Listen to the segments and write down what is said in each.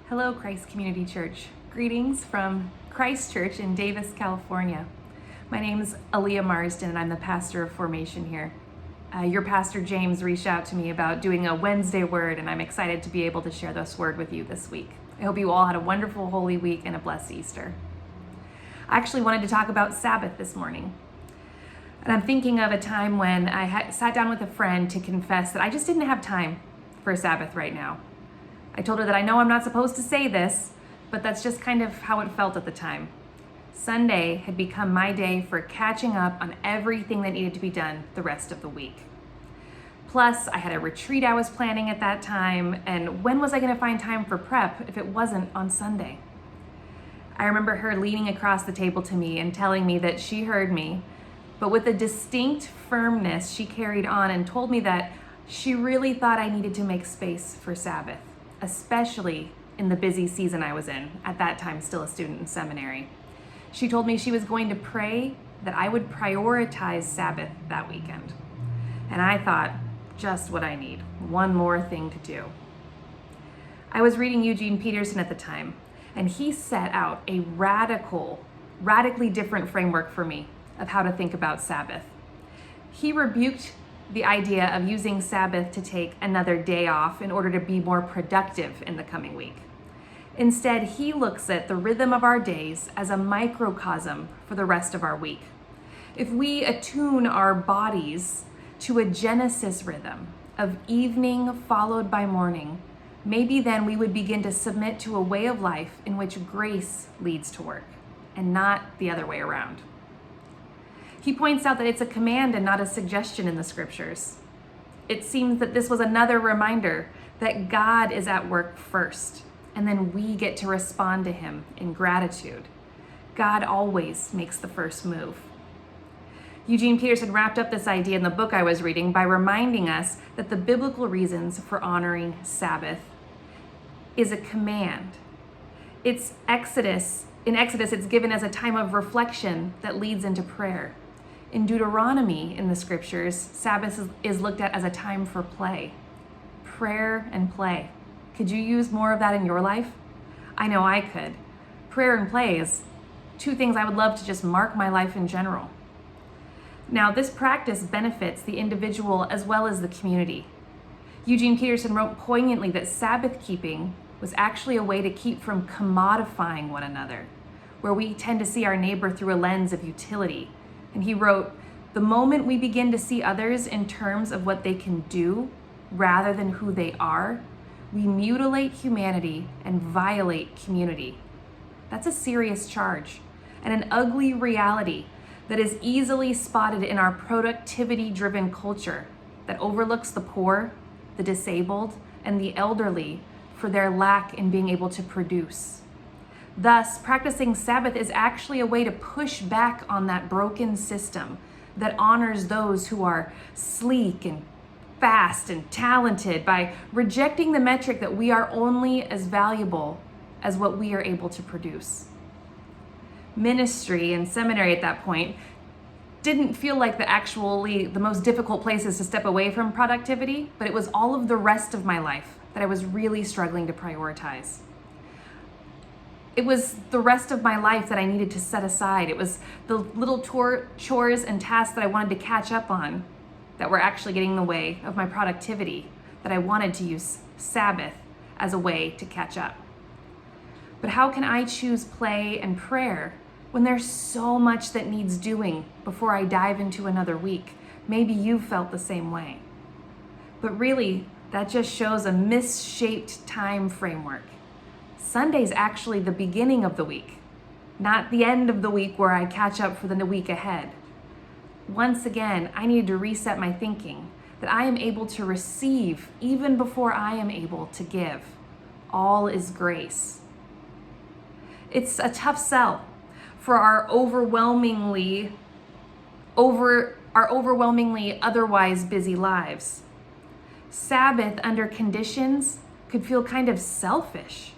Hello, Christ Community Church. Greetings from Christ Church in Davis, California. My name is Aleah Marsden, and I'm the pastor of formation here. Your pastor, James, reached out to me about doing a Wednesday word, and I'm excited to be able to share this word with you this week. I hope you all had a wonderful Holy Week and a blessed Easter. I actually wanted to talk about Sabbath this morning. And I'm thinking of a time when I sat down with a friend to confess that I just didn't have time for Sabbath right now. I told her that I know I'm not supposed to say this, but that's just kind of how it felt at the time. Sunday had become my day for catching up on everything that needed to be done the rest of the week. Plus, I had a retreat I was planning at that time, and when was I going to find time for prep if it wasn't on Sunday? I remember her leaning across the table to me and telling me that she heard me, but with a distinct firmness, she carried on and told me that she really thought I needed to make space for Sabbath, especially in the busy season I was in, at that time still a student in seminary. She told me she was going to pray that I would prioritize Sabbath that weekend. And I thought, just what I need, one more thing to do. I was reading Eugene Peterson at the time, and he set out a radically different framework for me of how to think about Sabbath. He rebuked the idea of using Sabbath to take another day off in order to be more productive in the coming week. Instead, he looks at the rhythm of our days as a microcosm for the rest of our week. If we attune our bodies to a Genesis rhythm of evening followed by morning, maybe then we would begin to submit to a way of life in which grace leads to work, and not the other way around. He points out that it's a command and not a suggestion in the scriptures. It seems that this was another reminder that God is at work first, and then we get to respond to him in gratitude. God always makes the first move. Eugene Peterson wrapped up this idea in the book I was reading by reminding us that the biblical reasons for honoring Sabbath is a command. In Exodus, it's given as a time of reflection that leads into prayer. In Deuteronomy, in the scriptures, Sabbath is looked at as a time for play. Prayer and play. Could you use more of that in your life? I know I could. Prayer and play is two things I would love to just mark my life in general. Now, this practice benefits the individual as well as the community. Eugene Peterson wrote poignantly that Sabbath keeping was actually a way to keep from commodifying one another, where we tend to see our neighbor through a lens of utility. And he wrote, the moment we begin to see others in terms of what they can do rather than who they are, we mutilate humanity and violate community. That's a serious charge and an ugly reality that is easily spotted in our productivity-driven culture that overlooks the poor, the disabled, and the elderly for their lack in being able to produce. Thus, practicing Sabbath is actually a way to push back on that broken system that honors those who are sleek and fast and talented by rejecting the metric that we are only as valuable as what we are able to produce. Ministry and seminary at that point didn't feel like the most difficult places to step away from productivity, but it was all of the rest of my life that I was really struggling to prioritize. It was the rest of my life that I needed to set aside. It was the little chores and tasks that I wanted to catch up on that were actually getting in the way of my productivity, that I wanted to use Sabbath as a way to catch up. But how can I choose play and prayer when there's so much that needs doing before I dive into another week? Maybe you felt the same way. But really, that just shows a misshaped time framework. Sunday's actually the beginning of the week, not the end of the week where I catch up for the week ahead. Once again, I needed to reset my thinking that I am able to receive even before I am able to give. All is grace. It's a tough sell for our overwhelmingly otherwise busy lives. Sabbath under conditions could feel kind of selfish.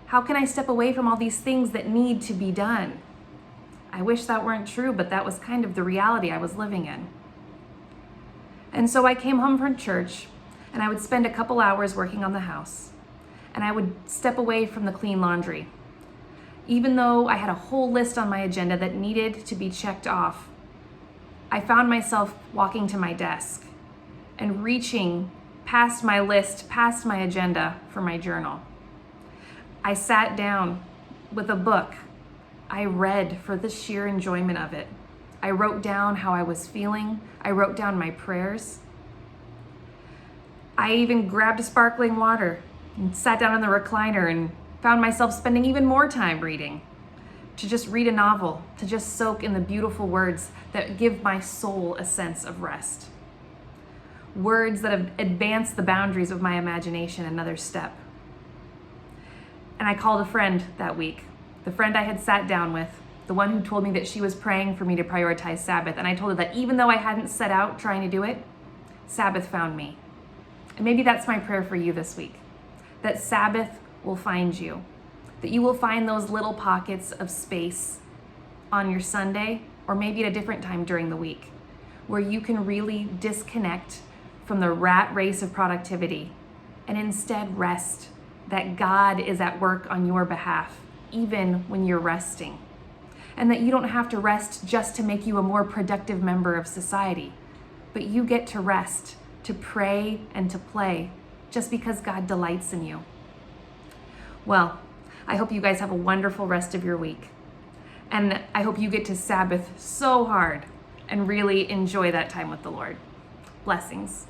How can I step away from all these things that need to be done? I wish that weren't true, but that was kind of the reality I was living in. And so I came home from church, and I would spend a couple hours working on the house. and I would step away from the clean laundry. Even though I had a whole list on my agenda that needed to be checked off, I found myself walking to my desk and reaching past my list, past my agenda for my journal. I sat down with a book. I read for the sheer enjoyment of it. I wrote down how I was feeling. I wrote down my prayers. I even grabbed a sparkling water and sat down in the recliner and found myself spending even more time reading, to just read a novel, to just soak in the beautiful words that give my soul a sense of rest. Words that have advanced the boundaries of my imagination another step. And I called a friend that week, the friend I had sat down with, the one who told me that she was praying for me to prioritize Sabbath. And I told her that even though I hadn't set out trying to do it, Sabbath found me. And maybe that's my prayer for you this week, that Sabbath will find you, that you will find those little pockets of space on your Sunday, or maybe at a different time during the week, where you can really disconnect from the rat race of productivity and instead rest, that God is at work on your behalf, even when you're resting. And that you don't have to rest just to make you a more productive member of society, but you get to rest, to pray and to play, just because God delights in you. Well, I hope you guys have a wonderful rest of your week. And I hope you get to Sabbath so hard and really enjoy that time with the Lord. Blessings.